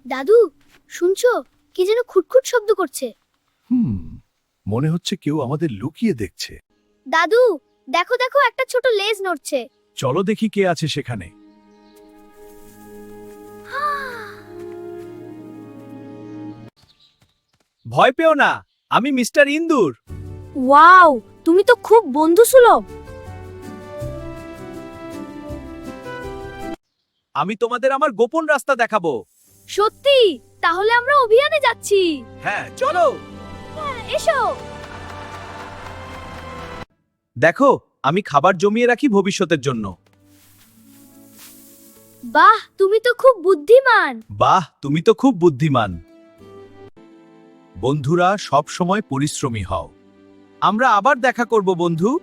দাদু, শুনছো? কি যেন খুটখুট শব্দ করছে। মনে হচ্ছে কেউ আমাদের লুকিয়ে দেখছে। দাদু, দেখো দেখো, একটা ছোট লেজ নড়ছে। চলো দেখি কে আছে সেখানে। ভয় পেও না, আমি মিস্টার ইন্দুর। ওয়াও, তুমি তো খুব বন্ধুসুলভ। আমি তোমাদের আমার গোপন রাস্তা দেখাবো। সত্যি? তাহলে আমরা অভিযানে যাচ্ছি। হ্যাঁ, চলো। এসো। দেখো, আমি খাবার জমিয়ে রাখি ভবিষ্যতের জন্য। বাহ, তুমি তো খুব বুদ্ধিমান। বাহ, তুমি তো খুব বুদ্ধিমান। বন্ধুরা, সব সময় পরিশ্রমী হও। আমরা আবার দেখা করব বন্ধু।